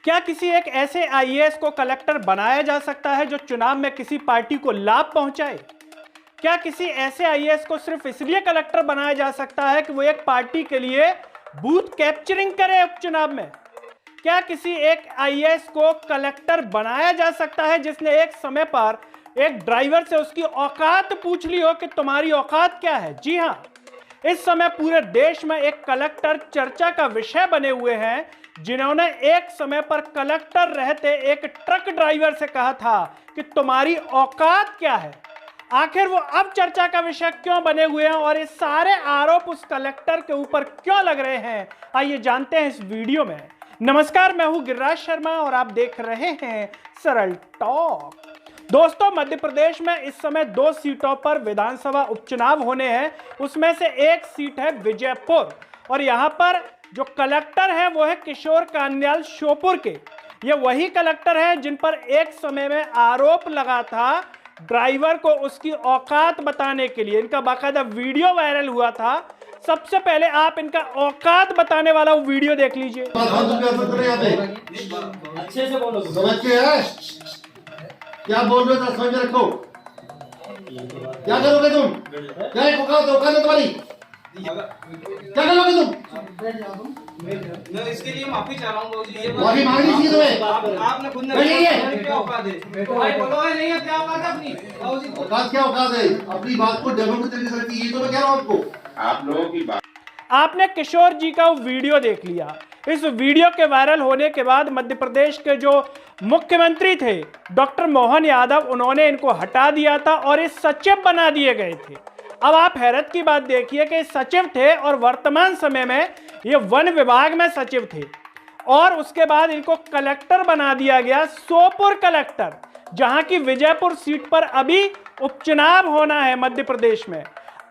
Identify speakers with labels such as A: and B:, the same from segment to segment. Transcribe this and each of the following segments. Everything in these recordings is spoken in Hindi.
A: क्या किसी एक ऐसे आईएएस को कलेक्टर बनाया जा सकता है जो चुनाव में किसी पार्टी को लाभ पहुंचाए? क्या किसी ऐसे आईएएस को सिर्फ इसलिए कलेक्टर बनाया जा सकता है कि वो एक पार्टी के लिए बूथ कैप्चरिंग करे उपचुनाव में? क्या किसी एक आईएएस को कलेक्टर बनाया जा सकता है जिसने एक समय पर एक ड्राइवर से उसकी औकात पूछ ली हो कि तुम्हारी औकात क्या है? जी हां, इस समय पूरे देश में एक कलेक्टर चर्चा का विषय बने हुए हैं जिन्होंने एक समय पर कलेक्टर रहते एक ट्रक ड्राइवर से कहा था कि तुम्हारी औकात क्या है। आखिर वो अब चर्चा का विषय क्यों बने हुए हैं और ये सारे आरोप उस कलेक्टर के ऊपर क्यों लग रहे हैं, आइए जानते हैं इस वीडियो में। नमस्कार, मैं हूं गिरिराज शर्मा और आप देख रहे हैं सरल टॉक। दोस्तों, मध्य प्रदेश में इस समय 2 सीटों पर विधानसभा उपचुनाव होने हैं। उसमें से एक सीट है विजयपुर और यहां पर जो कलेक्टर है वो है किशोर कान्याल श्योपुर के। ये वही कलेक्टर है जिन पर एक समय में आरोप लगा था ड्राइवर को उसकी औकात बताने के लिए। इनका बाकायदा वीडियो वायरल हुआ था। सबसे पहले आप इनका औकात बताने वाला वो वीडियो देख लीजिए।
B: अच्छे से बोलो,
C: क्या बोल रहे हो? समझ रखो, क्या करोगे तुम? क्या औकात है तुम्हारी? क्या करोगे तुम?
B: मैं इसके लिए माफी चाह रहा हूँ।
C: माफी मांगनी चाहिए तुम्हें।
B: आपने खुद ने क्या औकात है? भाई बोलो है नहीं है, क्या औकात है अपनी?
C: औकात क्या औकात है? अपनी बात को डेवलप तरीके से रखिए। ये तो मैं कह रहा हूँ आपको।
D: आप लोगों की बात,
A: आपने किशोर जी का वो वीडियो देख लिया। इस वीडियो के वायरल होने के बाद मध्य प्रदेश के जो मुख्यमंत्री थे डॉक्टर मोहन यादव, उन्होंने इनको हटा दिया था और ये सचिव बना दिए गए थे। अब आप हैरत की बात देखिए कि सचिव थे और वर्तमान समय में ये वन विभाग में सचिव थे और उसके बाद इनको कलेक्टर बना दिया गया, सोपुर कलेक्टर, जहां की विजयपुर सीट पर अभी उपचुनाव होना है मध्य प्रदेश में।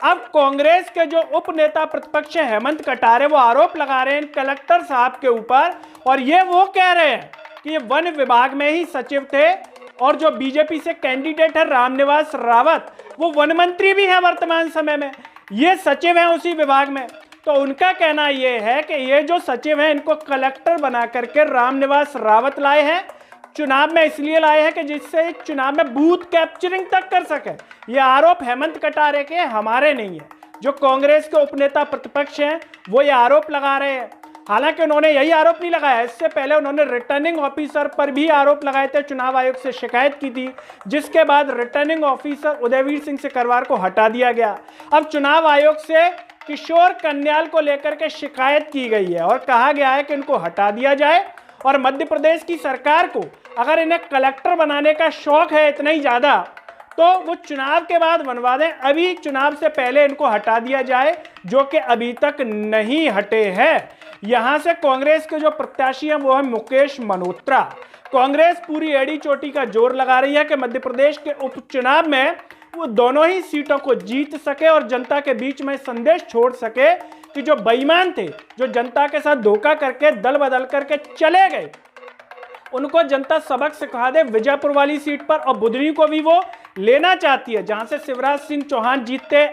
A: अब कांग्रेस के जो उप नेता प्रतिपक्ष हेमंत कटारे वो आरोप लगा रहे हैं इन कलेक्टर साहब के ऊपर और ये वो कह रहे हैं कि ये वन विभाग में ही सचिव थे और जो बीजेपी से कैंडिडेट है रामनिवास रावत, वो वन मंत्री भी हैं वर्तमान समय में, ये सचिव हैं उसी विभाग में। तो उनका कहना ये है कि ये जो सचिव हैं इनको कलेक्टर बना करके रामनिवास रावत लाए हैं, चुनाव में इसलिए लाए हैं कि जिससे चुनाव में बूथ कैप्चरिंग तक कर सके। ये आरोप हेमंत कटारे के, हमारे नहीं है। जो कांग्रेस के उपनेता प्रतिपक्ष हैं वो ये आरोप लगा रहे हैं। हालांकि उन्होंने यही आरोप नहीं लगाया, इससे पहले उन्होंने रिटर्निंग ऑफिसर पर भी आरोप लगाए थे, चुनाव आयोग से शिकायत की थी, जिसके बाद रिटर्निंग ऑफिसर उदयवीर सिंह सिकरवार को हटा दिया गया। अब चुनाव आयोग से किशोर कन्याल को लेकर के शिकायत की गई है और कहा गया है कि इनको हटा दिया जाए और मध्य प्रदेश की सरकार को अगर इन्हें कलेक्टर बनाने का शौक है इतना ही ज़्यादा तो वो चुनाव के बाद बनवा दें, अभी चुनाव से पहले इनको हटा दिया जाए, जो कि अभी तक नहीं हटे हैं। यहां से कांग्रेस के जो प्रत्याशी हैं वो है मुकेश मल्होत्रा। कांग्रेस पूरी एड़ी चोटी का जोर लगा रही है कि मध्य प्रदेश के उपचुनाव में वो दोनों ही सीटों को जीत सके और जनता के बीच में संदेश छोड़ सके कि जो बेईमान थे, जो जनता के साथ धोखा करके दल बदल करके चले गए, उनको जनता सबक सिखा दे विजयपुर वाली सीट पर। और बुधनी को भी वो लेना चाहती है जहां से शिवराज सिंह चौहान जीतते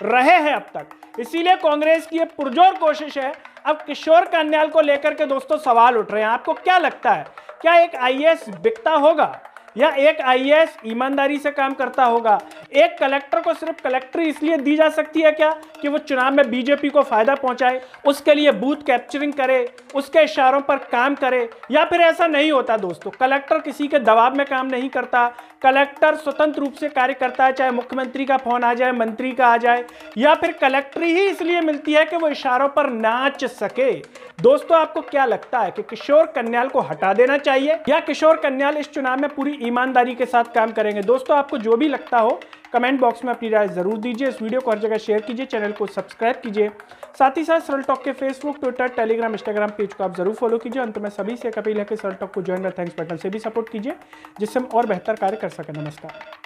A: रहे हैं अब तक। इसीलिए कांग्रेस की ये पुरजोर कोशिश है। अब किशोर कान्याल को लेकर के दोस्तों सवाल उठ रहे हैं, आपको क्या लगता है, क्या एक आईएएस बिकता होगा या एक आईएएस ईमानदारी से काम करता होगा? एक कलेक्टर को सिर्फ कलेक्टरी इसलिए दी जा सकती है क्या कि वो चुनाव में बीजेपी को फायदा पहुंचाए, उसके लिए बूथ कैप्चरिंग करे, उसके इशारों पर काम करे? या फिर ऐसा नहीं होता दोस्तों, कलेक्टर किसी के दबाव में काम नहीं करता, कलेक्टर स्वतंत्र रूप से कार्य करता है, चाहे मुख्यमंत्री का फोन आ जाए, मंत्री का आ जाए, या फिर कलेक्टरी ही इसलिए मिलती है कि वो इशारों पर नाच सके। दोस्तों, आपको क्या लगता है कि किशोर कन्याल को हटा देना चाहिए या किशोर कन्याल इस चुनाव में पूरी ईमानदारी के साथ काम करेंगे? दोस्तों, आपको जो भी लगता हो कमेंट बॉक्स में अपनी राय जरूर दीजिए। इस वीडियो को हर जगह शेयर कीजिए, चैनल को सब्सक्राइब कीजिए, साथ ही साथ सरल टॉक के Facebook, Twitter, Telegram, Instagram page को आप जरूर फॉलो कीजिए। अंत में सभी से एक अपील है कि सरल टॉक को ज्वाइन और थैंक्स बटन से भी सपोर्ट कीजिए, जिससे हम और बेहतर कार्य कर सकें। नमस्कार।